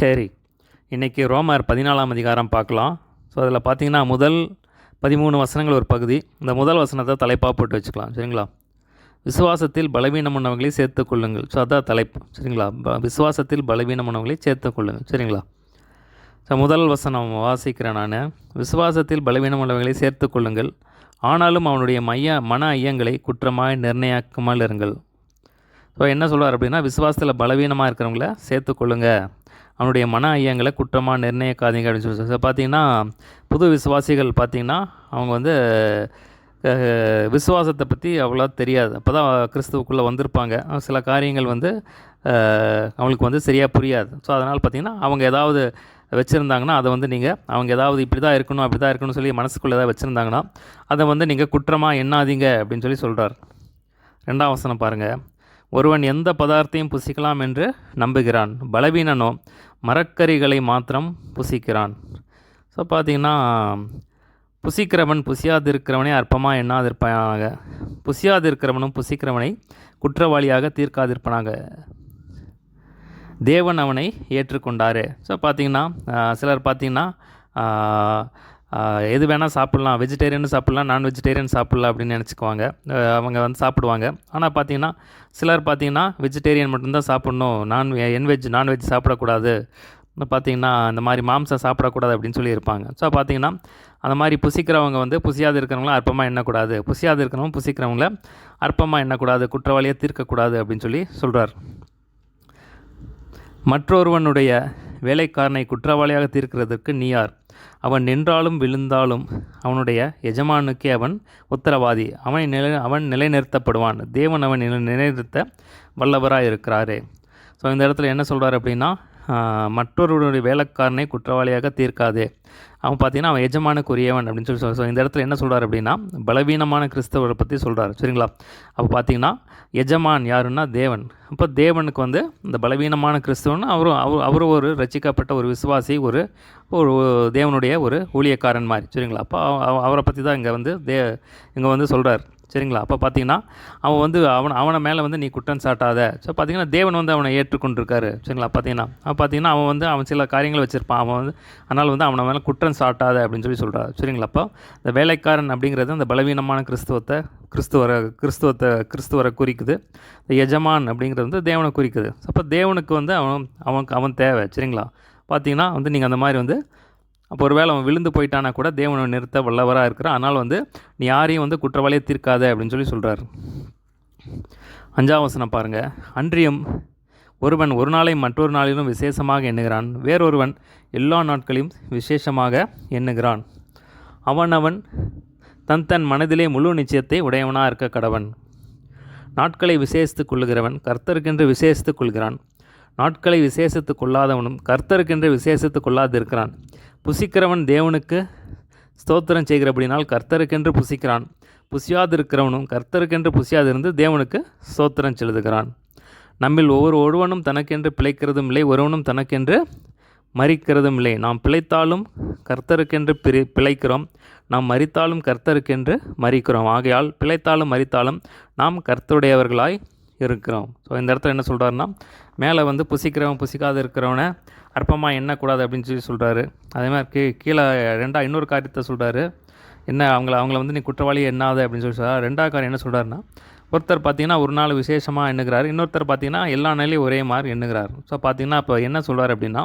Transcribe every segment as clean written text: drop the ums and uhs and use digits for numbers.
சரி, இன்றைக்கி ரோமர் 14ஆம் அதிகாரம் பார்க்கலாம். ஸோ அதில் பார்த்தீங்கன்னா முதல் 13 வசனங்கள் ஒரு பகுதி. இந்த முதல் வசனத்தை தலைப்பாக போட்டு வச்சுக்கலாம். சரிங்களா? விசுவாசத்தில் பலவீனமானவர்களை சேர்த்துக்கொள்ளுங்கள். ஸோ அதான் தலைப்பு. சரிங்களா? விசுவாசத்தில் பலவீனமானவர்களை சேர்த்துக்கொள்ளுங்கள். சரிங்களா? ஸோ முதல் வசனம் வாசிக்கிறேன் நான். விசுவாசத்தில் பலவீனமானவர்களை சேர்த்துக்கொள்ளுங்கள், ஆனாலும் அவனுடைய மன ஐயங்களை குற்றமாய் நிர்ணயிக்காமல் இருங்கள். ஸோ என்ன சொல்வார் அப்படின்னா, விசுவாசத்தில் பலவீனமாக இருக்கிறவங்கள சேர்த்துக்கொள்ளுங்க, அவனுடைய மன ஐயங்களை குற்றமாக நிர்ணயிக்காதீங்க அப்படின்னு சொல்லி. ஸோ பார்த்திங்கன்னா புது விசுவாசிகள் பார்த்திங்கன்னா அவங்க வந்து விசுவாசத்தை பற்றி அவ்வளோ தெரியாது. அப்போ தான் கிறிஸ்துவுக்குள்ளே வந்திருப்பாங்க. சில காரியங்கள் வந்து அவங்களுக்கு வந்து சரியாக புரியாது. ஸோ அதனால் பார்த்திங்கன்னா அவங்க ஏதாவது வச்சுருந்தாங்கன்னா அதை வந்து நீங்கள் அவங்க ஏதாவது இப்படி தான் இருக்கணும் அப்படி தான் இருக்கணும்னு சொல்லி மனசுக்குள்ளே ஏதாவது வச்சுருந்தாங்கன்னா அதை வந்து நீங்கள் குற்றமாக எண்ணாதீங்க அப்படின்னு சொல்லி சொல்கிறார். 2ஆம் வசனம் பாருங்கள். ஒருவன் எந்த பதார்த்தையும் புசிக்கலாம் என்று நம்புகிறான், பலவீனனோ மரக்கறிகளை மாத்திரம் புசிக்கிறான். ஸோ பார்த்திங்கன்னா புசிக்கிறவன் புசியாதிருக்கிறவனை அற்பமாக எண்ணாதிருப்பானாக, புசியாதிருக்கிறவனும் புசிக்கிறவனை குற்றவாளியாக தீர்க்காதிருப்பானாக, தேவன் அவனை ஏற்றுக்கொண்டார். ஸோ பார்த்திங்கன்னா சிலர் பார்த்திங்கன்னா எது வேணால் சாப்பிட்லாம், வெஜிடேரியன் சாப்பிட்லாம், நான் வெஜிடேரியன் சாப்பிட்லாம் அப்படின்னு நினச்சிக்குவாங்க. அவங்க வந்து சாப்பிடுவாங்க. ஆனால் பார்த்திங்கன்னா சிலர் பார்த்திங்கன்னா வெஜிடேரியன் மட்டும்தான் சாப்பிட்ணும், நான்வெஜ் சாப்பிடக்கூடாது, பார்த்திங்கன்னா இந்த மாதிரி மாம்சம் சாப்பிடக்கூடாது அப்படின்னு சொல்லி இருப்பாங்க. ஸோ பார்த்திங்கன்னா அந்த மாதிரி புசிக்கிறவங்க வந்து புசியாது இருக்கிறவங்கள அற்பமாக எண்ணக்கூடாது, புசியாது இருக்கிறவங்க புசிக்கிறவங்கள அற்பமாக எண்ணக்கூடாது, குற்றவாளியாக தீர்க்கக்கூடாது அப்படின்னு சொல்லி சொல்கிறார். மற்றொருவனுடைய வேலைக்காரனை குற்றவாளியாக தீர்க்கிறதுக்கு நீ யார்? அவன் நின்றாலும் விழுந்தாலும் அவனுடைய எஜமானுக்கே அவன் உத்தரவாதி, அவன் நிலைநிறுத்தப்படுவான், தேவன் அவன் நிலைநிறுத்த வல்லவராக இருக்கிறாரே. ஸோ இந்த இடத்துல என்ன சொல்கிறார் அப்படின்னா, மற்றொருவருடைய வேலைக்காரனை குற்றவாளியாக தீர்க்காதே, அவன் பார்த்திங்கன்னா அவன் எஜமானுக்குரியவன் அப்படின்னு சொல்லி சொல்கிறார். ஸோ இந்த இடத்துல என்ன சொல்கிறார் அப்படின்னா, பலவீனமான கிறிஸ்தவரை பற்றி சொல்கிறார். சரிங்களா? அப்போ பார்த்திங்கன்னா எஜமான் யாருன்னா தேவன். அப்போ தேவனுக்கு வந்து இந்த பலவீனமான கிறிஸ்தவன் அவரும் ஒரு ரட்சிக்கப்பட்ட ஒரு விசுவாசி, ஒரு தேவனுடைய ஒரு ஊழியக்காரன் மாதிரி. சரிங்களா? அப்போ அவரை பற்றி தான் இங்கே வந்து சொல்கிறார். சரிங்களா? அப்போ பார்த்திங்கன்னா அவனை மேலே வந்து நீ குற்றம் சாட்டாத. ஸோ பார்த்திங்கன்னா தேவன் வந்து அவனை ஏற்றுக்கொண்டிருக்காரு. சரிங்களா? பார்த்திங்கன்னா அவன் சில காரியங்களை வச்சுருப்பான், அதனால் வந்து அவனை மேலே குற்றம் சாட்டாத அப்படின்னு சொல்லி சொல்கிறார். சரிங்களா? அப்போ இந்த வேலைக்காரன் அப்படிங்கிறது அந்த பலவீனமான கிறிஸ்துவரை குறிக்குது. இந்த எஜமான் அப்படிங்கிறது வந்து தேவனை குறிக்குது. அப்போ தேவனுக்கு வந்து அவன் தேவை. சரிங்களா? பார்த்திங்கன்னா வந்து நீங்கள் அந்த மாதிரி வந்து அப்போ ஒரு வேளை அவன் விழுந்து போயிட்டானா கூட தேவனை நிறுத்த வல்லவராக இருக்கிறான். அதனால் வந்து நீ யாரையும் வந்து குற்றவாளியை தீர்க்காத அப்படின்னு சொல்லி சொல்கிறார். 5ஆம் வசனம் பாருங்கள். அன்றியும் ஒருவன் ஒரு நாளை மற்றொரு நாளிலும் விசேஷமாக எண்ணுகிறான், வேறொருவன் எல்லா நாட்களையும் விசேஷமாக எண்ணுகிறான். அவன் தன் மனதிலே முழு நிச்சயத்தை உடையவனாக இருக்க கடவன். நாட்களை விசேஷித்துக் கொள்ளுகிறவன் கர்த்தருக்கென்று விசேஷித்துக் கொள்கிறான், நாட்களை விசேஷித்துக் கொள்ளாதவனும் கர்த்தருக்கென்று விசேஷித்துக் கொள்ளாதிருக்கிறான். புசிக்கிறவன் தேவனுக்கு ஸ்தோத்திரம் செய்கிறபடினால் கர்த்தருக்கென்று புசிக்கிறான், புசியாதிருக்கிறவனும் கர்த்தருக்கென்று புசியாதிருந்து தேவனுக்கு ஸ்தோத்திரம் செலுத்துகிறான். நம்மில் ஒருவனும் தனக்கென்று பிழைக்கிறதும் இல்லை, ஒருவனும் தனக்கென்று மரிக்கிறதும் இல்லை. நாம் பிழைத்தாலும் கர்த்தருக்கென்று பிழைக்கிறோம், நாம் மரித்தாலும் கர்த்தருக்கென்று மரிக்கிறோம். ஆகையால் பிழைத்தாலும் மரித்தாலும் நாம் கர்த்தருடையவர்களாய் இருக்கிறோம். ஸோ இந்த இடத்துல என்ன சொல்கிறாருன்னா, மேலே வந்து புசிக்கிறவன் புசிக்காது இருக்கிறவனை அற்பமாக எண்ணக்கூடாது அப்படின்னு சொல்லி சொல்கிறாரு. அதே மாதிரி கீழே இன்னொரு காரியத்தை சொல்கிறாரு. என்ன அவங்கள வந்து நீ குற்றவாளியை எண்ணாத அப்படின்னு சொல்லி சொல்கிறார். 2ஆவது காரியம் என்ன சொல்கிறாருன்னா, ஒருத்தர் பார்த்திங்கன்னா ஒரு நாள் விசேஷமாக எண்ணுகிறார், இன்னொருத்தர் பார்த்திங்கன்னா எல்லா நாளையும் ஒரே மாதிரி எண்ணுகிறார். ஸோ பார்த்திங்கன்னா இப்போ என்ன சொல்கிறார் அப்படின்னா,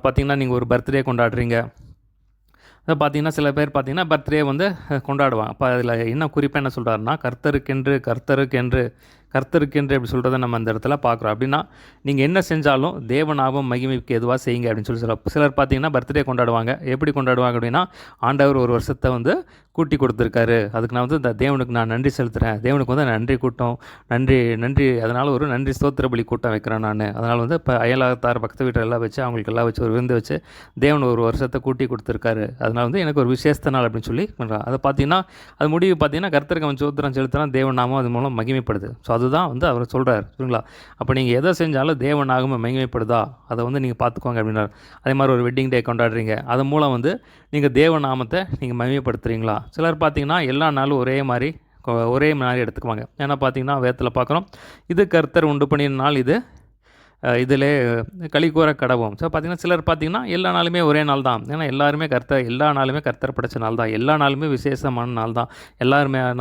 பார்த்திங்கன்னா நீங்கள் ஒரு பர்த்டே கொண்டாடுறீங்க. அதை பார்த்திங்கன்னா சில பேர் பார்த்திங்கன்னா பர்த்டே வந்து கொண்டாடுவாங்க. அப்போ அதில் என்ன குறிப்பாக என்ன சொல்கிறாருன்னா, கர்த்தருக்கென்று எப்படி சொல்கிறத நம்ம அந்த இடத்துல பார்க்குறோம். அப்படின்னா நீங்கள் என்ன செஞ்சாலும் தேவனாகவும் மகிமைக்கு எதுவாக செய்யுங்க அப்படின்னு சொல்லி சொல்கிறார். சிலர் பார்த்திங்கன்னா பர்த்டே கொண்டாடுவாங்க. எப்படி கொண்டாடுவாங்க அப்படின்னா, ஆண்டவர் ஒரு வருஷத்தை வந்து கூட்டி கொடுத்துருக்காரு, அதுக்கு நான் வந்து இந்த தேவனுக்கு நான் நன்றி செலுத்துகிறேன், தேவனுக்கு வந்து நன்றி கூட்டம் நன்றி அதனால் ஒரு நன்றி ஸ்தோத்திர பலி கூட்டம் வைக்கிறேன் நான். அதனால் வந்து இப்போ அயலாத்தார் பக்கத்து வீட்டில் எல்லாம் வச்சு அவங்களுக்கு எல்லாம் வச்சு ஒரு விருந்து வச்சு தேவன் ஒரு வருஷத்தை கூட்டி கொடுத்துருக்காரு, அதனால் வந்து எனக்கு ஒரு விசேஷத்த நாள் அப்படின்னு சொல்லி பண்ணுறான். அதை பார்த்திங்கன்னா அது முடிவு பார்த்திங்கன்னா கர்த்தருக்கு அவன் ஸ்தோத்திரம் செலுத்துகிறான், தேவன் நாமம் அது மூலம் மகிமைப்படுது. ஸோ அதுதான் வந்து அவர் சொல்கிறார். சரிங்களா? அப்போ நீங்கள் எதை செஞ்சாலும் தேவனாகவும் மகிமைப்படுதா அதை வந்து நீங்கள் பார்த்துக்கோங்க அப்படின்னார். அதே மாதிரி ஒரு வெட்டிங் டே கொண்டாடுறீங்க, அது மூலம் வந்து நீங்கள் தேவநாமத்தை நீங்கள் மகிமைப்படுத்துகிறீங்களா? சிலர் பார்த்திங்கன்னா எல்லா நாளும் ஒரே மாதிரி எடுத்துக்குவாங்க. ஏன்னா பார்த்திங்கன்னா வேதத்தில் பார்க்குறோம், இது கர்த்தர் உண்டு பண்ணின நாள், இது இதிலே களி கூற கடவோம். ஸோ பார்த்திங்கன்னா சிலர் பார்த்திங்கன்னா எல்லா நாளுமே ஒரே நாள் தான். ஏன்னா எல்லா நாளுமே கர்த்தர் படைச்ச நாள் தான். எல்லா நாளுமே விசேஷமான நாள் தான்.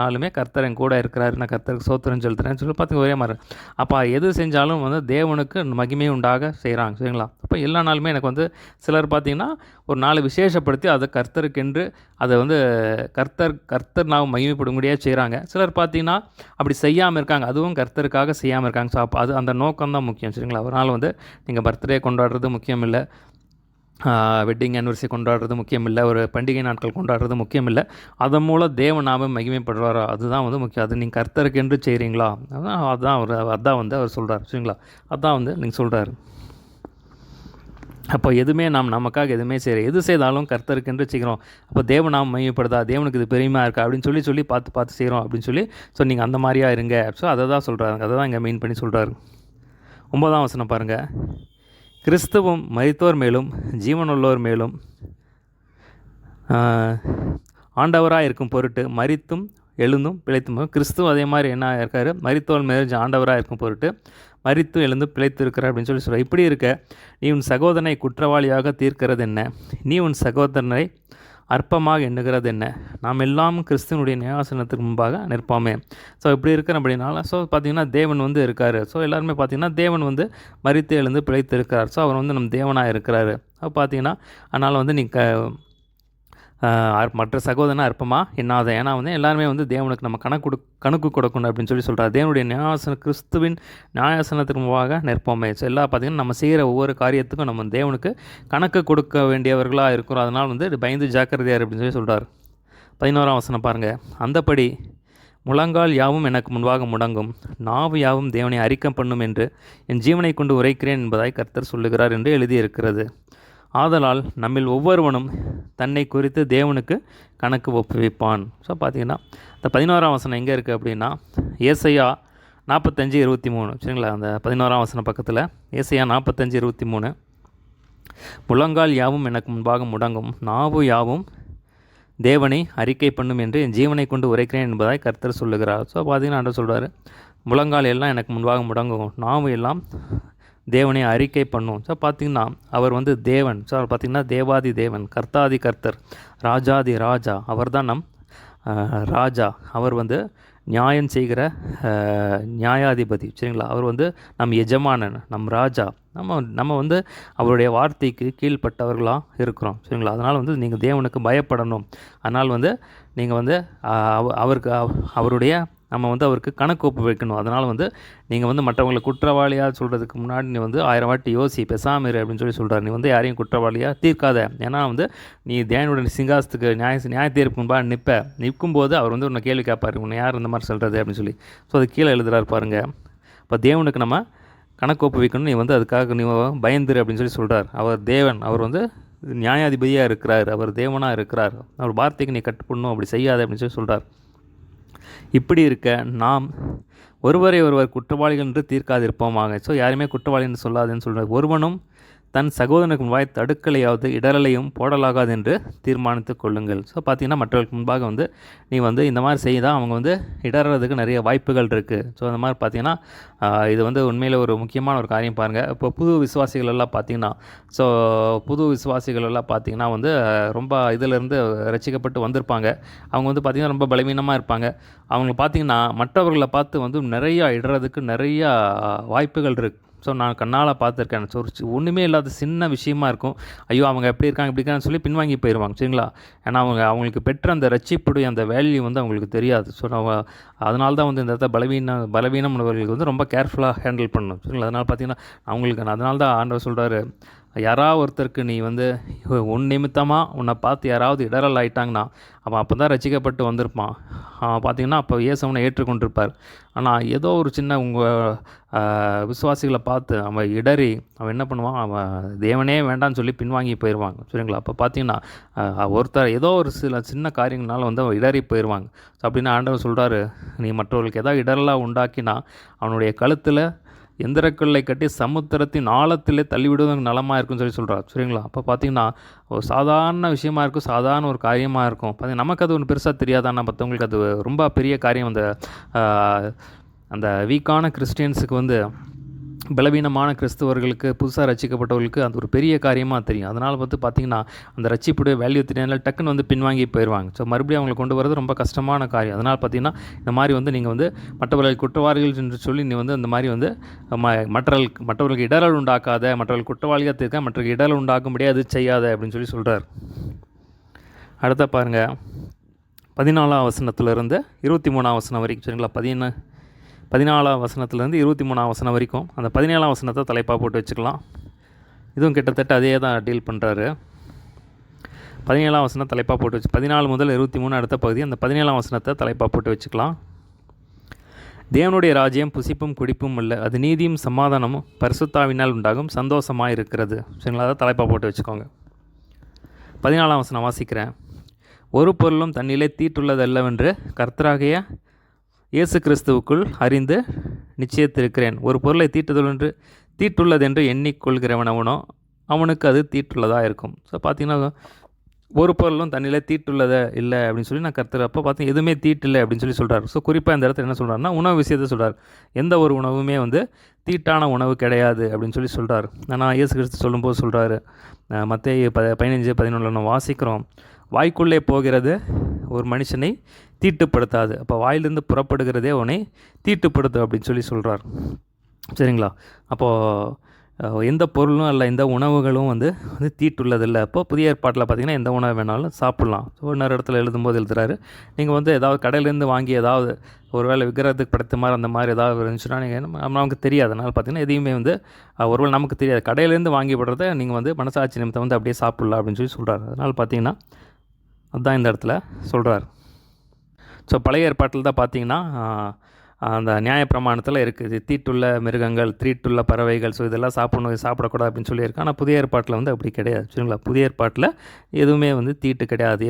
நாளுமே கர்த்தர் என் கூட இருக்கிறாரு, நான் கர்த்தருக்கு ஸ்தோத்திரம் செலுத்துறேன்னு சொல்லி பார்த்திங்கன்னா ஒரே மாதிரி. அப்போ எது செஞ்சாலும் வந்து தேவனுக்கு மகிமை உண்டாக செய்கிறாங்க. சரிங்களா? அப்போ எல்லா நாளுமே எனக்கு வந்து சிலர் பார்த்திங்கன்னா ஒரு நாள் விசேஷப்படுத்தி அதை கர்த்தருக்கென்று அதை வந்து கர்த்தர் நாம் மகிமைப்படும்படியாக செய்கிறாங்க. சிலர் பார்த்திங்கன்னா அப்படி செய்யாமல் இருக்காங்க, அதுவும் கர்த்தருக்காக செய்யாமல் இருக்காங்க. ஸோ அப்போ அந்த நோக்கம் தான் முக்கியம். சரிங்களா? ஒரு நாள் வந்து நீங்கள் பர்த்டே கொண்டாடுறது முக்கியம் இல்லை, வெட்டிங் ஆனிவர்சரி கொண்டாடுறது முக்கியம் இல்லை, ஒரு பண்டிகை நாட்கள் கொண்டாடுறது முக்கியம் இல்லை, அதன் மூலம் தேவநாம மகிமைப்படுறாரோ அதுதான் வந்து முக்கியம். அது நீங்கள் கர்த்தருக்கு என்று செய்கிறீங்களா, அதான் வந்து அவர் சொல்கிறார். சரிங்களா? அதான் வந்து நீங்கள் சொல்கிறாரு. அப்போ எதுவுமே நமக்காக எதுவுமே எது செய்தாலும் கர்த்தருக்கென்று செய்கிறோம். அப்போ தேவநாமம் மையப்படுதா, தேவனுக்கு இது பெருமையாக இருக்கா அப்படின்னு சொல்லி பார்த்து செய்கிறோம் அப்படின்னு சொல்லி நீங்கள் அந்த மாதிரியா இருங்க. ஸோ அதை தான் சொல்கிறாங்க, அதை தான் இங்கே மெயின் பண்ணி சொல்கிறாரு. 9ஆம் வசனம் பாருங்கள். கிறிஸ்துவும் மரித்தோர் மேலும் ஜீவனுள்ளோர் மேலும் ஆண்டவராக இருக்கும் பொருட்டு மரித்தும் எழுந்தும் பிழைத்தும். கிறிஸ்துவ அதே மாதிரி என்ன இருக்கார், மரித்தோர் மேலும் ஆண்டவராக இருக்கும் பொருட்டு மரித்து எழுந்து பிழைத்து இருக்கிறார் அப்படின்னு சொல்லி சொல்கிறார். இப்படி இருக்க நீ உன் சகோதரனை குற்றவாளியாக தீர்க்கிறது என்ன, நீ உன் சகோதரனை அற்பமாக எண்ணுகிறது என்ன, நாம் எல்லாம் கிறிஸ்துவனுடைய நியாயாசனத்துக்கு முன்பாக நிற்போமே. ஸோ இப்படி இருக்கிற அப்படின்னால ஸோ பார்த்திங்கன்னா தேவன் வந்து இருக்கார். ஸோ எல்லாருமே பார்த்திங்கன்னா தேவன் வந்து மரித்து எழுந்து பிழைத்து இருக்கிறார். ஸோ அவர் வந்து நம்ம தேவனாக இருக்கிறாரு. அப்போ பார்த்திங்கன்னா அதனால் வந்து நீ மற்ற சகோதரனை அற்பமாக என்னாத. ஏன்னா வந்து எல்லாருமே வந்து தேவனுக்கு நம்ம கணக்கு கொடுக்கணும் அப்படின்னு சொல்லி சொல்கிறார். தேவனுடைய கிறிஸ்துவின் நியாயாசனத்துக்கு முன்பாக நிற்போமே. ஸோ எல்லாம் பார்த்திங்கன்னா நம்ம செய்கிற ஒவ்வொரு காரியத்துக்கும் நம்ம தேவனுக்கு கணக்கு கொடுக்க வேண்டியவர்களாக இருக்கிறோம். அதனால் வந்து பயந்து ஜாக்கிரதையார் அப்படின்னு சொல்லி சொல்கிறார். 11ஆம் வசனம் பாருங்கள். அந்தப்படி முழங்கால் யாவும் எனக்கு முன்பாக முடங்கும், நாவு யாவும் தேவனை அறிக்கை பண்ணும் என்று என் ஜீவனை கொண்டு உரைக்கிறேன் என்பதாய் கர்த்தர் சொல்லுகிறார் என்று எழுதியிருக்கிறது. ஆதலால் நம்மில் ஒவ்வொருவனும் தன்னை குறித்து தேவனுக்கு கணக்கு ஒப்புவிப்பான். ஸோ பார்த்திங்கன்னா இந்த 11ஆம் வசனம் எங்கே இருக்குது அப்படின்னா ஏசாயா 45:23. சரிங்களா? அந்த 11ஆம் வசனம் பக்கத்தில் ஏசாயா 45:23. முழங்கால் யாவும் எனக்கு முன்பாக முடங்கும், நாவு யாவும் தேவனை அறிக்கை பண்ணும் என்று என் ஜீவனை கொண்டு உரைக்கிறேன் என்பதாய் கர்த்தர் சொல்லுகிறார். ஸோ பார்த்திங்கன்னா ஆண்டவர் சொல்கிறார், முழங்கால் எல்லாம் எனக்கு முன்பாக முடங்கும், நாவு எல்லாம் தேவனை அறிக்கை பண்ணும். ஸோ பார்த்திங்கன்னா அவர் வந்து தேவன். ஸோ அவர் பார்த்திங்கன்னா தேவாதி தேவன், கர்த்தாதி கர்த்தர், ராஜாதி ராஜா. அவர் தான் நம் ராஜா. அவர் வந்து நியாயம் செய்கிற நியாயாதிபதி. சரிங்களா? அவர் வந்து நம் எஜமானன், நம் ராஜா. நம்ம வந்து அவருடைய வார்த்தைக்கு கீழ்ப்பட்டவர்களாக இருக்கிறோம். சரிங்களா? அதனால் வந்து நீங்கள் தேவனுக்கு பயப்படணும். அதனால் வந்து நீங்கள் வந்து அவருடைய நம்ம வந்து அவருக்கு கணக்கு ஒப்பு வைக்கணும். அதனால் வந்து நீங்கள் வந்து மற்றவங்களை குற்றவாளியாக சொல்கிறதுக்கு முன்னாடி நீ வந்து 1000 வாட்டி யோசி, பேசாமல் இரு அப்படின்னு சொல்லி சொல்கிறார். நீ வந்து யாரையும் குற்றவாளியாக தீர்க்காத. ஏன்னா வந்து நீ தேவனுடைய சிங்காசத்துக்கு நியாய தீர்ப்பு முன்பாக நிற்கும்போது அவர் வந்து உன்னை கேள்வி கேட்பார், உன்னை யார் இந்த மாதிரி சொல்கிறது அப்படின்னு சொல்லி. ஸோ அது கீழே எழுதுகிறார் பாருங்கள். இப்போ தேவனுக்கு நம்ம கணக்கு ஒப்பு வைக்கணும், நீ வந்து அதுக்காக நீ பயந்துரு அப்படின்னு சொல்லி சொல்கிறார். அவர் தேவன், அவர் வந்து நியாயாதிபதியாக இருக்கிறார், அவர் தேவனாக இருக்கிறார். அவர் வார்த்தைக்கு நீ கட்டுப்படணும், அப்படி செய்யாத அப்படின்னு சொல்லி சொல்கிறார். இப்படி இருக்க நாம் ஒருவரை ஒருவர் குற்றவாளிகள் என்று தீர்க்காதிருப்போமாக. ஸோ யாருமே குற்றவாளி என்று சொல்லாதுன்னு சொல்கிறார். ஒருவனும் தன் சகோதரனுக்கு முன்பாக தடுக்கலையாவது இடரலையும் போடலாகாது என்று தீர்மானித்து கொள்ளுங்கள். ஸோ பார்த்திங்கன்னா மற்றவர்களுக்கு முன்பாக வந்து நீ வந்து இந்த மாதிரி செய்தால் அவங்க வந்து இடறதுக்கு நிறைய வாய்ப்புகள் இருக்குது. ஸோ அந்த மாதிரி பார்த்திங்கன்னா இது வந்து உண்மையில் ஒரு முக்கியமான ஒரு காரியம் பாருங்கள். இப்போ புது விசுவாசிகள் எல்லாம் பார்த்திங்கன்னா வந்து ரொம்ப இதிலேருந்து ரசிக்கப்பட்டு வந்திருப்பாங்க. அவங்க வந்து பார்த்திங்கன்னா ரொம்ப பலவீனமாக இருப்பாங்க. அவங்க பார்த்திங்கன்னா மற்றவர்களை பார்த்து வந்து நிறையா இடறதுக்கு நிறையா வாய்ப்புகள் இருக்குது. ஸோ நான் கண்ணால் பார்த்துருக்கேன். ஸோ ஒன்றுமே இல்லாத சின்ன விஷயமா இருக்கும், ஐயோ அவங்க எப்படி இருக்காங்க இப்படி இருக்கான்னு சொல்லி பின்வாங்கி போயிடுவாங்க. சரிங்களா? ஏன்னா அவங்களுக்கு பெற்ற அந்த ரட்சிப்புடைய அந்த வேல்யூ வந்து அவங்களுக்கு தெரியாது. ஸோ அதனால தான் வந்து இந்த இடத்த பலவீனம் உள்ளவர்களுக்கு வந்து ரொம்ப கேர்ஃபுல்லாக ஹேண்டில் பண்ணணும். சரிங்களா? அதனால் பார்த்திங்கன்னா அதனால தான் ஆண்டவர் சொல்கிறாரு, யாராவது ஒருத்தருக்கு நீ வந்து உன் நிமித்தமாக உன்னை பார்த்து யாராவது இடரல் ஆகிட்டாங்கன்னா அவன் அப்போ தான் ரசிக்கப்பட்டு வந்திருப்பான். பார்த்திங்கன்னா அப்போ இயேசுவனை ஏற்றுக்கொண்டிருப்பார். ஆனால் ஏதோ ஒரு சின்ன உங்கள் விசுவாசிகளை பார்த்து அவன் இடறி அவன் என்ன பண்ணுவான், அவன் தேவனே வேண்டான்னு சொல்லி பின்வாங்கி போயிடுவாங்க. சரிங்களா? அப்போ பார்த்திங்கன்னா ஒருத்தர் ஏதோ ஒரு சின்ன காரியங்களால் வந்து அவன் இடறி போயிடுவாங்க. ஸோ அப்படின்னு ஆண்டவர் சொல்கிறாரு, நீ மற்றவர்களுக்கு ஏதாவது இடரலாக உண்டாக்கினா அவனுடைய கழுத்தில் எந்திரக்கல்லை கட்டி சமுத்திரத்தின் ஆழத்திலே தள்ளிவிடுவது நலமாக இருக்குன்னு சொல்லி சொல்கிறார். சரிங்களா? அப்போ பார்த்திங்கன்னா ஒரு சாதாரண விஷயமா இருக்கும், சாதாரண ஒரு காரியமாக இருக்கும். பார்த்திங்கன்னா நமக்கு அது ஒன்று பெருசாக தெரியாதான்னா மற்றவங்களுக்கு அது ரொம்ப பெரிய காரியம். அந்த வீக்கான கிறிஸ்டியன்ஸுக்கு வந்து பலவீனமான கிறிஸ்தவர்களுக்கு, புதுசாக ரட்சிக்கப்பட்டவர்களுக்கு அது ஒரு பெரிய காரியமாக தெரியும். அதனால் பார்த்திங்கன்னா அந்த ரட்சிப்புடைய வேல்யூ தெரியாதனால டக்குன்னு பின்வாங்கி போயிடுவாங்க. ஸோ மறுபடியும் அவங்களை கொண்டு வரது ரொம்ப கஷ்டமான காரியம். அதனால் பார்த்திங்கன்னா இந்த மாதிரி நீங்கள் மற்றவர்கள் குற்றவாளிகள் என்று சொல்லி நீ அந்த மாதிரி மற்றவர்களுக்கு இடரல் உண்டாக்காத, மற்றவர்கள் குற்றவாளியாக இருக்க, மற்றவர்களுக்கு இடரல் உண்டாக்கும்படியாக அது செய்யாத அப்படின்னு சொல்லி சொல்கிறார். அடுத்த பாருங்கள், 14ஆம் வசனத்துலேருந்து 23ஆம் வசனம் வரைக்கும். சரிங்களா? 14ஆம் வசனத்துலேருந்து 23ஆம் வசனம் வரைக்கும். அந்த 17ஆம் வசனத்தை தலைப்பாக போட்டு வச்சுக்கலாம். இதுவும் கிட்டத்தட்ட அதே தான் டீல் பண்ணுறாரு. 17ஆம் வசனம் தலைப்பாக போட்டு வச்சு 14 முதல் 23 அடுத்த பகுதி. அந்த 17ஆம் வசனத்தை தலைப்பாக போட்டு வச்சுக்கலாம். தேவனுடைய ராஜ்யம் புசிப்பும் குடிப்பும் இல்லை, அது நீதியும் சமாதானமும் பரிசுத்தாவினால் உண்டாகும் சந்தோஷமாக இருக்கிறது. சரிங்களா? அதை தலைப்பாக போட்டு வச்சுக்கோங்க. 14ஆம் வசனம் வாசிக்கிறேன். ஒரு பொருளும் தன்னிலே தீட்டுள்ளதல்லவென்று கர்த்தராகிய இயேசு கிறிஸ்துவுக்குள் அறிந்து நிச்சயத்திருக்கிறேன். ஒரு பொருளை தீட்டுள்ளதென்று எண்ணிக்கொள்கிறவனவனோ அவனுக்கு அது தீட்டுள்ளதாக இருக்கும். ஸோ பார்த்தீங்கன்னா ஒரு பொருளும் தண்ணியில் தீட்டுள்ளதை இல்லை அப்படின்னு சொல்லி நான் கர்த்தர் அப்போ பார்த்தீங்கன்னா எதுவுமே தீட்டில்லை அப்படின்னு சொல்லி சொல்கிறார். ஸோ குறிப்பாக இந்த இடத்துல என்ன சொல்கிறாருன்னா உணவு விஷயத்தை சொல்கிறார். எந்த ஒரு உணவுமே தீட்டான உணவு கிடையாது அப்படின்னு சொல்லி சொல்கிறார். ஆனால் இயேசு கிறிஸ்து சொல்லும்போது சொல்கிறாரு, மத்தேயு 15:11 நம்ம வாசிக்கிறோம், வாய்க்குள்ளே போகிறது ஒரு மனுஷனை தீட்டுப்படுத்தாது, அப்போ வாயிலிருந்து புறப்படுகிறதே அவனை தீட்டுப்படுத்தும் அப்படின்னு சொல்லி சொல்கிறார். சரிங்களா? அப்போது எந்த பொருளும் இல்லை, எந்த உணவுகளும் தீட்டுள்ளதில்லை. அப்போ புதிய ஏற்பாட்டில் பார்த்திங்கன்னா எந்த உணவு வேணாலும் சாப்பிட்லாம். ஸோ இன்னொரு இடத்துல எழுதும்போது எழுதுறாரு, நீங்கள் ஏதாவது கடையிலேருந்து வாங்கி ஏதாவது ஒரு வேளை விக்கிரகத்துக்கு படுத்த மாதிரி அந்த மாதிரி ஏதாவது இருந்துச்சுன்னா நீங்கள் நமக்கு தெரியாது. அதனால் பார்த்திங்கன்னா எதையுமே ஒருவேளை நமக்கு தெரியாது, கடையிலேருந்து வாங்கி படுறத நீங்கள் மனசாட்சி நிமித்தம் அப்படியே சாப்பிட்லாம் அப்படின்னு சொல்லி சொல்கிறார். அதனால் பார்த்திங்கன்னா அதுதான் இந்த இடத்துல சொல்கிறார். ஸோ பழைய ஏற்பாட்டில் தான் பார்த்திங்கன்னா அந்த நியாயப்பிரமாணத்தில் இருக்குது, தீட்டுள்ள மிருகங்கள், தீட்டுள்ள பறவைகள், ஸோ இதெல்லாம் சாப்பிடக்கூடாது அப்படின்னு சொல்லியிருக்கு. ஆனால் புதிய ஏற்பாட்டில் அப்படி கிடையாது. சரிங்களா? புதிய ஏற்பாட்டில் எதுவுமே தீட்டு கிடையாது.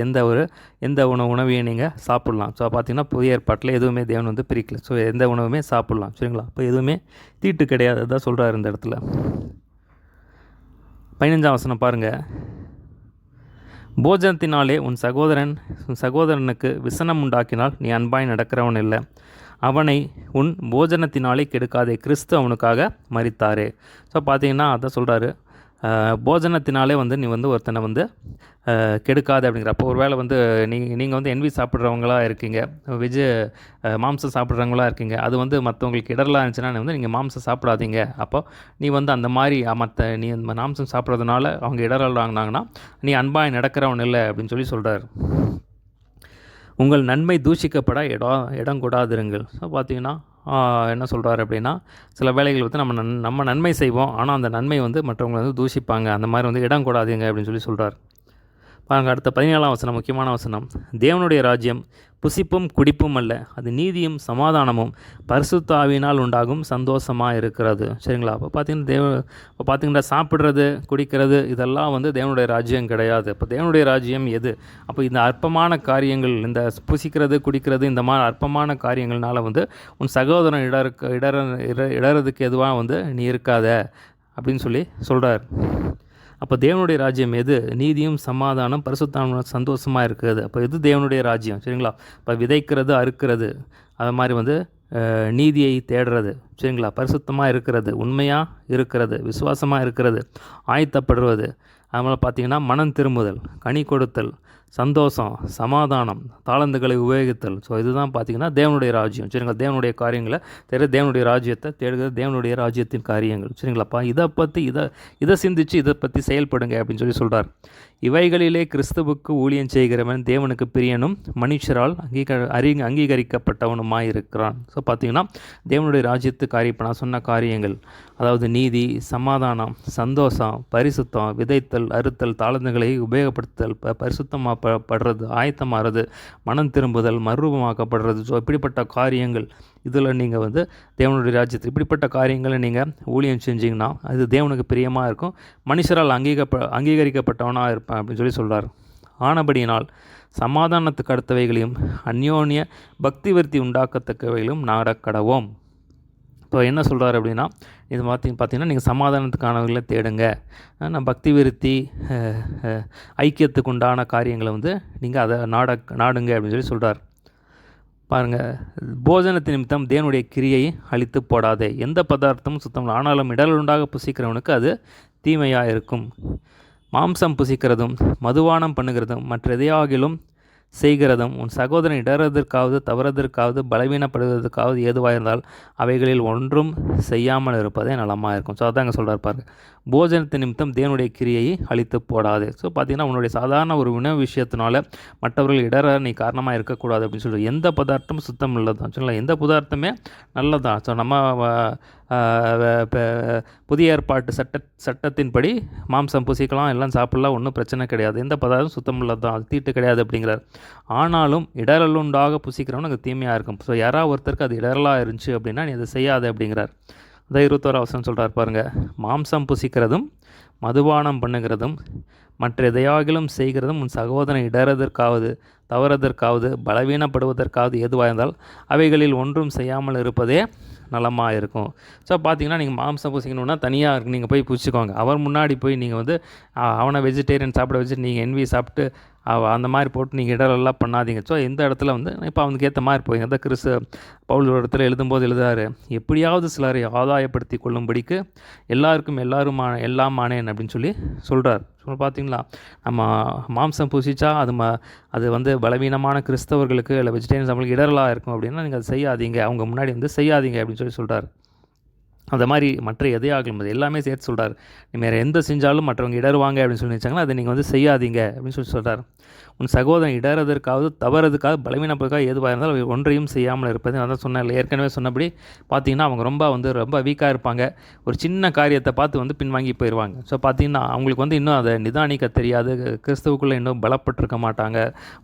எந்த உணவையும் நீங்கள் சாப்பிட்லாம். ஸோ பார்த்திங்கன்னா புதிய ஏற்பாட்டில் எதுவுமே தேவன் பிரிக்கல. ஸோ எந்த உணவுமே சாப்பிட்லாம். சரிங்களா? இப்போ எதுவுமே தீட்டு கிடையாது, அதுதான் சொல்கிறார் இந்த இடத்துல. 15ஆம் வசனம் பாருங்கள். போஜனத்தினாலே உன் சகோதரனுக்கு விசனம் உண்டாக்கினால் நீ அன்பாய் நடக்கிறவன் இல்லை, அவனை உன் போஜனத்தினாலே கெடுக்காதே, கிறிஸ்து அவனுக்காக மரித்தாரே. ஸோ பார்த்தீங்கன்னா அதான் சொல்கிறாரு, போஜனத்தினாலே நீ ஒருத்தனை கெடுக்காது அப்படிங்கிற. அப்போ ஒரு வேளை நீங்கள் என்வி சாப்பிட்றவங்களா இருக்கீங்க, மாம்சம் சாப்பிட்றவங்களா இருக்கீங்க, அது மற்றவங்களுக்கு இடரலாக இருந்துச்சுன்னா நீங்கள் மாம்சம் சாப்பிடாதீங்க. அப்போ நீ அந்த மாதிரி நீ மாம்சம் சாப்பிட்றதுனால அவங்க இடரல் வாங்கினாங்கன்னா நீ அன்பாய் நடக்கிறவன் இல்லை அப்படின்னு சொல்லி சொல்கிறார். உங்கள் நன்மை தூஷிக்கப்பட இடம் கூடாதிருங்கள். ஸோ பார்த்தீங்கன்னா என்ன சொல்கிறார் அப்படின்னா, சில வேலைகள் நம்ம நன்மை செய்வோம், ஆனால் அந்த நன்மை மற்றவங்களை தூஷிப்பாங்க, அந்த மாதிரி இடம் கூடாதுங்க அப்படின்னு சொல்லி சொல்கிறார். பாருங்கள், அடுத்த 17ஆம் வசனம் முக்கியமான வசனம். தேவனுடைய ராஜ்யம் புசிப்பும் குடிப்பும் அல்ல, அது நீதியும் சமாதானமும் பரிசுத்த ஆவியினால் உண்டாகும் சந்தோஷமாக இருக்கிறது. சரிங்களா? அப்போ பார்த்தீங்கன்னா சாப்பிட்றது குடிக்கிறது இதெல்லாம் தேவனுடைய ராஜ்யம் கிடையாது. இப்போ தேவனுடைய ராஜ்யம் எது? அப்போ இந்த அற்பமான காரியங்கள், இந்த புசிக்கிறது குடிக்கிறது இந்த மாதிரி அற்பமான காரியங்கள்னால உன் சகோதரன் இடறதுக்கு எதுவாக நீ இருக்காத அப்படின்னு சொல்லி சொல்கிறார். அப்போ தேவனுடைய ராஜ்யம் எது? நீதியும் சமாதானம் பரிசுத்தமான சந்தோஷமாக இருக்கிறது. அப்போ இது தேவனுடைய ராஜ்யம். சரிங்களா? இப்போ விதைக்கிறது அறுக்கிறது, அது மாதிரி நீதியை தேடுறது, சரிங்களா, பரிசுத்தமாக இருக்கிறது, உண்மையாக இருக்கிறது, விசுவாசமாக இருக்கிறது, ஆயத்தப்படுவது, அதனால் பார்த்திங்கன்னா மனம் திரும்புதல், கனி கொடுத்தல், சந்தோஷம், சமாதானம், தாளந்துகளை உபயோகித்தல். ஸோ இதுதான் பார்த்திங்கன்னா தேவனுடைய ராஜ்யம். சரிங்களா? தேவனுடைய காரியங்களை தேவனுடைய ராஜ்யத்தை தேடுகிறது தேவனுடைய ராஜ்யத்தின் காரியங்கள். சரிங்களாப்பா? இதை சிந்தித்து இதை பற்றி செயல்படுங்க அப்படின்னு சொல்லி சொல்கிறார். இவைகளிலே கிறிஸ்துவுக்கு ஊழியம் செய்கிறவன் தேவனுக்கு பிரியனும் மனுஷரால் அங்கீகரிக்கப்பட்டவனுமாய் இருக்கிறான். ஸோ பார்த்திங்கன்னா தேவனுடைய ராஜ்யத்து காரியம், இப்போ நான் சொன்ன காரியங்கள், அதாவது நீதி, சமாதானம், சந்தோஷம், பரிசுத்தம், விதைத்தல், அறுத்தல், தாளந்துகளை உபயோகப்படுத்துதல், பரிசுத்தமாகப்படுறது, ஆயத்தமாகிறது, மனம் திரும்புதல், மறுரூபமாக்கப்படுறது. ஸோ இப்படிப்பட்ட காரியங்கள் இதில் நீங்கள் தேவனுடைய ராஜ்யத்தில் இப்படிப்பட்ட காரியங்களை நீங்கள் ஊழியம் செஞ்சிங்கன்னா அது தேவனுக்கு பிரியமாக இருக்கும், மனுஷரால் அங்கீகரிக்கப்பட்டவனாக இருப்பேன் அப்படின்னு சொல்லி சொல்கிறார். ஆனபடியினால் சமாதானத்துக்கு அடுத்தவைகளையும் அந்யோன்ய பக்தி விருத்தி உண்டாக்கத்தக்கவைகளும் நாடக்கடவோம். இப்போ என்ன சொல்கிறார் அப்படின்னா, இது பார்த்தீங்கன்னா நீங்கள் சமாதானத்துக்கானவர்களை தேடுங்க, நான் பக்தி விருத்தி ஐக்கியத்துக்கு உண்டான காரியங்களை நீங்கள் அதை நாடுங்க அப்படின்னு சொல்லி சொல்கிறார். பாருங்கள், போஜனத்தின் நிமித்தம் தேவனுடைய கிரியை அழித்து போடாதே. எந்த பதார்த்தமும் சுத்தம் ஆனாலும் இடலுண்டாக புசிக்கிறவனுக்கு அது தீமையாக இருக்கும். மாம்சம் புசிக்கிறதும் மதுபானம் பண்ணுகிறதும் மற்ற எதையாகிலும் செய்கிறதும் உன் சகோதரன் இடறதற்காவது தவறதற்காவது பலவீனப்படுவதற்காவது ஏதுவாயிருந்தால் அவைகளில் ஒன்றும் செய்யாமல் இருப்பதே நலமாக இருக்கும். ஸோ அதாங்க சொல்கிறார் பாருங்க, போஜனத்தின் நிமித்தம் தேவனுடைய கிரியை அழித்து போடாது. ஸோ பார்த்தீங்கன்னா உன்னுடைய சாதாரண ஒரு உணவு விஷயத்தினால மற்றவர்கள் இடற நீ காரணமாக இருக்கக்கூடாது அப்படின்னு சொல்லி எந்த பதார்த்தமும் சுத்தம் இல்லதான் சொல்லலாம், எந்த பதார்த்தமே நல்லதான். ஸோ நம்ம புதிய ஏற்பாட்டு சட்டத்தின்படி மாம்சம் புசிக்கலாம், எல்லாம் சாப்பிடலாம், ஒன்றும் பிரச்சனை கிடையாது, எந்த பதார்த்தம் சுத்தம் இல்லதான், அது தீட்டு கிடையாது அப்படிங்கிறார். ஆனாலும் இடரலுண்டாக புசிக்கிறவனு அது தீமையாக இருக்கும். ஸோ யாராவது ஒருத்தருக்கு அது இடரலாக இருந்துச்சு அப்படின்னா நீ அதை செய்யாத அப்படிங்கிறார். அதை 21 வசனம் சொல்கிறார் பாருங்கள், மாம்சம் புசிக்கிறதும் மதுபானம் பண்ணுகிறதும் மற்ற எதையாகிலும் செய்கிறதும் உன் சகோதரன் இடறதற்காவது தவறதற்காவது பலவீனப்படுவதற்காவது எதுவாக இருந்தால் அவைகளில் ஒன்றும் செய்யாமல் இருப்பதே நலமாக இருக்கும். ஸோ பார்த்தீங்கன்னா நீங்கள் மாம்சம் புசிக்கணுன்னா தனியாக நீங்கள் போய் புசிச்சுக்கோங்க. அவர் முன்னாடி போய் நீங்கள் வந்து அவனை வெஜிடேரியன் சாப்பிட வச்சு நீங்கள் என்வி சாப்பிட்டு அந்த மாதிரி போட்டு நீங்கள் இடரெல்லாம் பண்ணாதீங்க. ஸோ எந்த இடத்துல வந்து இப்போ அவனுக்கு ஏற்ற மாதிரி போய் அந்த பவுல் ஒரு இடத்துல எழுதும்போது எழுதாரு, எப்படியாவது சிலரை ஆதாயப்படுத்தி கொள்ளும்படிக்கு எல்லாருக்கும் எல்லாம் ஆனேன் அப்படின்னு சொல்லி சொல்கிறார். ஸோ பார்த்தீங்களா, நம்ம மாம்சம் புசிச்சா அது வந்து பலவீனமான கிறிஸ்தவர்களுக்கு இல்லை வெஜிடேரியன்ஸ் நம்மளுக்கு இடரலாக இருக்கும் அப்படின்னா நீங்கள் அதை செய்யாதீங்க, அவங்க முன்னாடி வந்து செய்யாதீங்க அப்படின்னு சொல்லி சொல்கிறார். அந்த மாதிரி மற்ற எதையாகலும் அது எல்லாமே சேர்த்து சொல்கிறார். நீ வேறு எந்த செஞ்சாலும் மற்றவங்க இடருவாங்க அப்படின்னு சொல்லி நினச்சாங்கன்னா அதை நீங்கள் வந்து செய்யாதீங்க அப்படின்னு சொல்லி சொல்கிறார். உன் சகோதரன் இடறதற்காவது தவறதுக்காக பலவீனப்படுறதுக்காக எதுவாக இருந்தாலும் ஒன்றையும் செய்யாமல் இருப்பது. நான் தான் சொன்னேன், ஏற்கனவே சொன்னபடி பார்த்தீங்கன்னா அவங்க ரொம்ப வீக்காக இருப்பாங்க, ஒரு சின்ன காரியத்தை பார்த்து வந்து பின்வாங்கி போயிடுவாங்க. ஸோ பார்த்தீங்கன்னா அவங்களுக்கு வந்து இன்னும் அதை நிதானிக்க தெரியாது, கிறிஸ்துவுக்குள்ளே இன்னும் பலப்பட்டிருக்க மாட்டாங்க,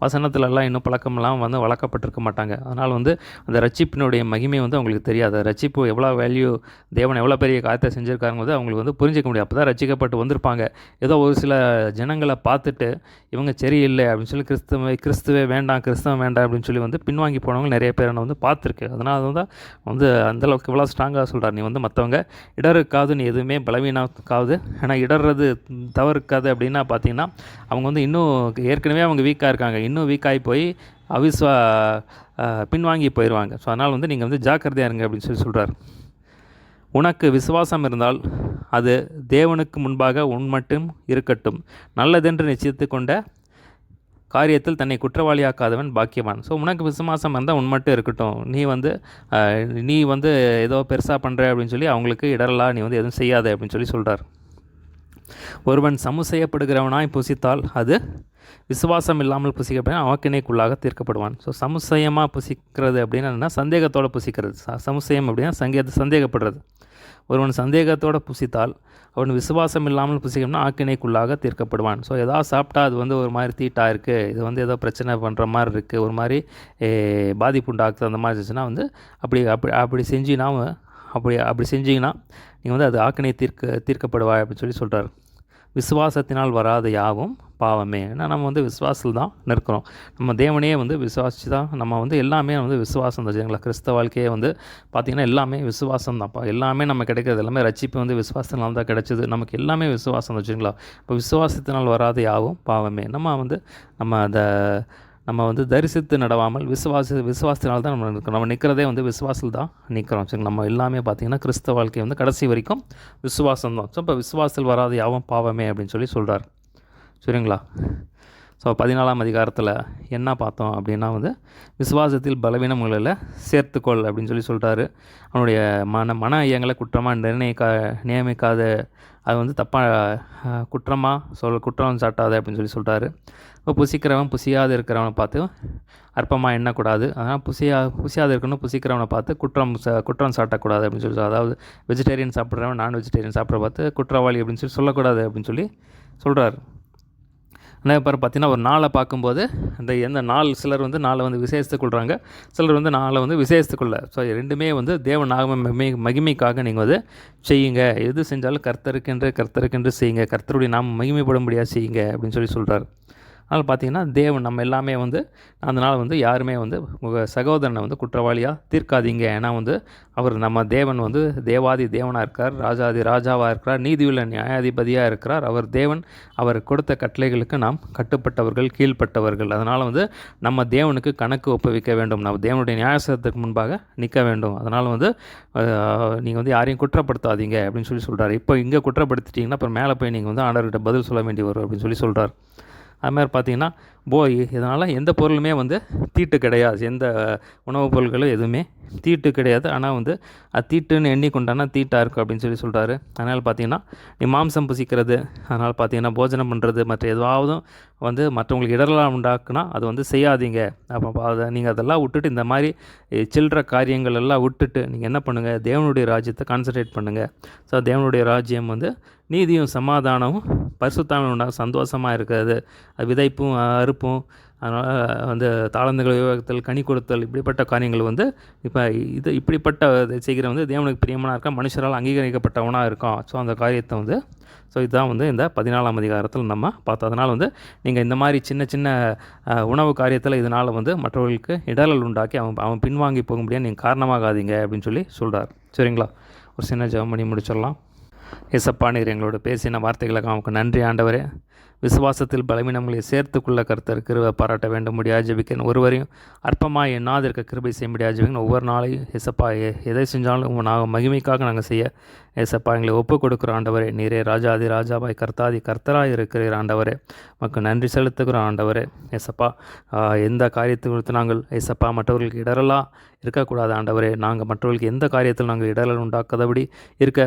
வசனத்துலலாம் இன்னும் பழக்கமெல்லாம் வந்து வளர்க்கப்பட்டிருக்க மாட்டாங்க. அதனால் வந்து அந்த ரட்சிப்பினுடைய மகிமை வந்து அவங்களுக்கு தெரியாது. ரட்சிப்பு எவ்வளோ வேல்யூ, தேவன் எவ்வளோ பெரிய காரியத்தை செஞ்சுருக்காருங்கிறது அவங்களுக்கு வந்து புரிஞ்சிக்க முடியும். அப்போ தான் ரட்சிக்கப்பட்டு வந்திருப்பாங்க. ஏதோ ஒரு சில ஜனங்களை பார்த்துட்டு இவங்க சரியில்லை அப்படின்னு சொல்லி கிறிஸ்துவே வேண்டாம், கிறிஸ்தவம் வேண்டாம் அப்படின்னு சொல்லி வந்து பின்வாங்கி போனவங்க நிறைய பேர் நான் வந்து பார்த்துருக்கேன். அதனால தான் வந்து அந்தளவுக்கு இவ்வளோ ஸ்ட்ராங்காக சொல்கிறார், நீ வந்து மற்றவங்க இடருக்காது, நீ எதுவுமே பலவீனக்காவது, ஏன்னா இடர்றது தவறுக்காது அப்படின்னா பார்த்தீங்கன்னா அவங்க வந்து இன்னும் ஏற்கனவே அவங்க வீக்காக இருக்காங்க, இன்னும் வீக்காகி போய் பின்வாங்கி போயிடுவாங்க. ஸோ அதனால் வந்து நீங்கள் வந்து ஜாக்கிரதையாக இருங்க அப்படின்னு சொல்லி சொல்கிறார். உனக்கு விசுவாசம் இருந்தால் அது தேவனுக்கு முன்பாக உன் மட்டும் இருக்கட்டும், நல்லதென்று நிச்சயித்து கொண்ட காரியத்தில் தன்னை குற்றவாளியாக்காதவன் பாக்கியவான். ஸோ உனக்கு விசுவாசம் இருந்தால் உன் மட்டும் இருக்கட்டும், நீ வந்து ஏதோ பெருசாக பண்ணுற அப்படின்னு சொல்லி அவங்களுக்கு இடரலாம் நீ வந்து எதுவும் செய்யாத அப்படின்னு சொல்லி சொல்கிறார். ஒருவன் சமுசெய்யப்படுகிறவனாய் புசித்தால் அது விசுவாசம் இல்லாமல் புசிக்கப்படினா அவக்கினைக்குள்ளாக தீர்க்கப்படுவான். ஸோ சமுசயமாக புசிக்கிறது அப்படின்னா சந்தேகத்தோடு புசிக்கிறது. சமுசயம் அப்படின்னா சந்தேகப்படுறது. ஒருவன் சந்தேகத்தோடு புசித்தால் அவன் விசுவாசம் இல்லாமல் புசிக்கணும்னா ஆக்கினைக்குள்ளாக தீர்க்கப்படுவான். ஸோ எதாவது சாப்பிட்டா அது வந்து ஒரு மாதிரி தீட்டாக இருக்குது, இது வந்து ஏதோ பிரச்சனை பண்ணுற மாதிரி இருக்குது, ஒரு மாதிரி பாதிப்பு உண்டாக்குது, அந்த மாதிரி இருந்துச்சுன்னா வந்து அப்படி செஞ்சிங்கன்னா நீங்கள் வந்து அது ஆக்கினை தீர்க்கப்படுவா அப்படின்னு சொல்லி சொல்கிறார். விசுவாசத்தினால் வராத யாவும் பாவமே. ஏன்னா நம்ம வந்து விசுவாசத்தில் தான் நிற்கிறோம், நம்ம தேவனையே வந்து விசுவாசித்து தான் நம்ம வந்து எல்லாமே வந்து விசுவாசம் தான் சரிங்களா. கிறிஸ்தவ வாழ்க்கையே வந்து பார்த்திங்கன்னா எல்லாமே விசுவாசம் தான்ப்பா. எல்லாமே நம்ம கிடைக்கிறது எல்லாமே ரட்சிப்பு வந்து விசுவாசத்தினால் தான் கிடைச்சிது, நமக்கு எல்லாமே விசுவாசம் தான் சரிங்களா. இப்போ விசுவாசத்தினால் வராத யாவும் பாவமே. நம்ம வந்து தரிசித்து நடவாமல் விசுவாசத்தினால் தான் நம்ம நிற்கிறதே வந்து விசுவாசத்தில் தான் நிற்கிறோம் சரி. நம்ம எல்லாமே பார்த்திங்கன்னா கிறிஸ்தவ வாழ்க்கை வந்து கடைசி வரைக்கும் விசுவாசம் தான். ஸோ இப்போ விசுவாசத்தில் வராது யாவும் பாவமே அப்படின்னு சொல்லி சொல்கிறார் சரிங்களா. ஸோ 14ஆம் அதிகாரத்தில் என்ன பார்த்தோம் அப்படின்னா வந்து விசுவாசத்தில் பலவீனங்களில் சேர்த்துக்கொள் அப்படின்னு சொல்லி சொல்கிறாரு. அவனுடைய மன ஐயங்களை குற்றமாக நியமிக்காத, அது வந்து தப்பாக குற்றம் சாட்டாத அப்படின்னு சொல்லி சொல்கிறாரு. இப்போ புசிக்கிறவன் புசியாது இருக்கிறவனை பார்த்து அற்பமாக எண்ணக்கூடாது, அதனால் புசியாது இருக்கணும், புசிக்கிறவனை பார்த்து குற்றம் சாட்டக்கூடாது அப்படின்னு சொல்லி, அதாவது வெஜிடேரியன் சாப்பிட்றவன் நான் வெஜிடேரியன் சாப்பிட்ற பார்த்து குற்றவாளி அப்படின்னு சொல்லி சொல்லக்கூடாது அப்படின்னு சொல்லி சொல்கிறார். ஆனால் இப்போ பார்த்தீங்கன்னா ஒரு நாளை பார்க்கும்போது எந்த நாள் சிலர் வந்து நாளை வந்து விசேஷத்துக்கொள்கிறாங்க, சிலர் வந்து நாளை வந்து விசேஷத்துக்குள்ள. ஸோ ரெண்டுமே வந்து தேவ மகிமைக்காக நீங்கள் வந்து செய்யுங்க, எது செஞ்சாலும் கர்த்தருக்கென்று செய்யுங்க, கர்த்தருடைய நாம் மகிமைப்படும்படியாக செய்யுங்க அப்படின்னு சொல்லி சொல்கிறார். அதனால் பார்த்திங்கன்னா தேவன் நம்ம எல்லாமே வந்து அதனால் வந்து யாருமே வந்து உங்கள் சகோதரனை வந்து குற்றவாளியாக தீர்க்காதீங்க. ஏன்னா வந்து அவர் நம்ம தேவன் வந்து தேவாதி தேவனாக இருக்கார், ராஜாதி ராஜாவாக இருக்கிறார், நீதியுள்ள நியாயாதிபதியாக இருக்கிறார். அவர் தேவன், அவர் கொடுத்த கட்டளைகளுக்கு நாம் கட்டுப்பட்டவர்கள், கீழ்ப்பட்டவர்கள். அதனால் வந்து நம்ம தேவனுக்கு கணக்கு ஒப்புவிக்க வேண்டும், நம்ம தேவனுடைய நியாயத்துக்கு முன்பாக நிற்க வேண்டும். அதனால் வந்து நீங்கள் வந்து யாரையும் குற்றப்படுத்தாதீங்க அப்படின்னு சொல்கிறார். இப்போ இங்கே குற்றப்படுத்திட்டிங்கன்னா அப்புறம் மேலே போய் நீங்கள் வந்து ஆண்டவர்கிட்ட பதில் சொல்ல வேண்டி வரும் அப்படின்னு சொல்கிறார். அதுமாதிரி பார்த்திங்கன்னா இதனால் எந்த பொருளுமே வந்து தீட்டு கிடையாது, எந்த உணவுப் பொருட்களும் எதுவுமே தீட்டு கிடையாது. ஆனால் வந்து அது தீட்டுன்னு எண்ணிக்கொண்டானா தீட்டாக இருக்குது அப்படின்னு சொல்கிறாரு. அதனால் பார்த்திங்கன்னா நீ மாம்சம் புசிக்கிறது, அதனால் பார்த்திங்கன்னா போஜனம் பண்ணுறது, மற்ற எதுவாவது வந்து மற்றவங்களுக்கு இடரெல்லாம் உண்டாக்குனா அது வந்து செய்யாதீங்க. அப்போ அதை நீங்கள் அதெல்லாம் விட்டுட்டு இந்த மாதிரி சில்லற காரியங்கள் எல்லாம் விட்டுட்டு நீங்கள் என்ன பண்ணுங்கள், தேவனுடைய ராஜ்யத்தை கான்சன்ட்ரேட் பண்ணுங்கள். ஸோ தேவனுடைய ராஜ்யம் வந்து நீதியும் சமாதானமும் பரிசுத்தாவின் சந்தோஷமாக இருக்கிறது. விதைப்பும் அறுப்பும், அதனால் வந்து தாளந்துகள் விவாகத்தில் கனி கொடுத்தல், இப்படிப்பட்ட காரியங்கள் வந்து இப்போ இப்படிப்பட்ட செய்கிற வந்து தேவனுக்கு பிரியமானாக இருக்க, மனுஷரால் அங்கீகரிக்கப்பட்டவனாக இருக்கும். ஸோ அந்த காரியத்தை வந்து இதுதான் வந்து இந்த 14ஆம் அதிகாரத்தில் நம்ம பார்த்தோம். அதனால் வந்து நீங்கள் இந்த மாதிரி சின்ன சின்ன உணவு காரியத்தில் இதனால் வந்து மற்றவர்களுக்கு இடரல் உண்டாக்கி அவன் பின்வாங்கி போக முடியாது நீங்கள் காரணமாகாதீங்க அப்படின்னு சொல்கிறார். சரிங்களா? ஒரு சின்ன ஜெபம் பண்ணி முடிச்சிடலாம். ஏசப்பா, நீர் எங்களோட பேசின வார்த்தைகளுக்கு அவனுக்கு நன்றி ஆண்டவரே. விசுவாசத்தில் பலவீனங்களை சேர்த்துக்குள்ள கர்த்தர் கிருபை பாராட்ட வேண்டும் முடியாது ஜெபிக்கிறேன். ஒருவரையும் அற்பமாக எண்ணாது இருக்க கிருபை செய்ய முடியாது ஜெபிக்கிறேன். ஒவ்வொரு நாளையும் ஏசப்பா எதை செஞ்சாலும் நாங்கள் மகிமைக்காக நாங்கள் செய்ய ஏசப்பா எங்களை ஒப்புக் கொடுக்குற ஆண்டவரே. நீரே ராஜாதி ராஜாவாய் கர்த்தாதி கர்த்தராக இருக்கிறீர் ஆண்டவரே. மக்கள் நன்றி செலுத்துகிறோம் ஆண்டவரே. ஏசப்பா, எந்த காரியத்தை குறித்து நாங்கள் ஏசப்பா மற்றவர்களுக்கு இடரலாக இருக்கக்கூடாது ஆண்டவரே. நாங்கள் மற்றவர்களுக்கு எந்த காரியத்தில் நாங்கள் இடரல் உண்டாக்காதபடி இருக்க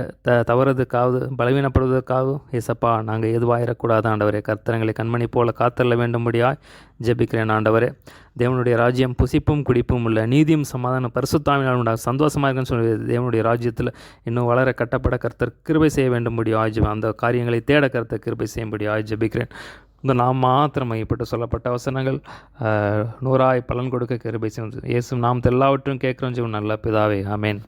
தவறதுக்காவது பலவீனப்படுவதற்காகவும் ஏசப்பா நாங்கள் எதுவாயிடக்கூடாது ஆண்டவரே. கர்த்தரங்களை கண்மணி போல காத்தள்ள வேண்டும்படியாய் ஜெபிக்கிறேன் ஆண்டவரே. தேவனுடைய ராஜ்யம் புசிப்பும் குடிப்பும் உள்ள நீதியும் சமாதானம் பரிசுத்தாவினால் உண்டாக சந்தோஷமாக இருக்குன்னு சொல்லி தேவனுடைய ராஜ்யத்தில் இன்னும் வளர கட்டப்பட கர்த்தர் கிருபை செய்ய வேண்டும்படியாய் அந்த காரியங்களை தேட கர்த்தர் கிருபை செய்யும்படியாய் ஜெபிக்கிறேன். இந்த நாம் மாத்திரம் மையப்பட்டு சொல்லப்பட்ட வசனங்கள் 100 பலன் கொடுக்க கிருபை செய்யும். இயேசு நாம் எல்லாவற்றையும் கேட்குறோம் நல்ல பிதாவே. ஆமேன்.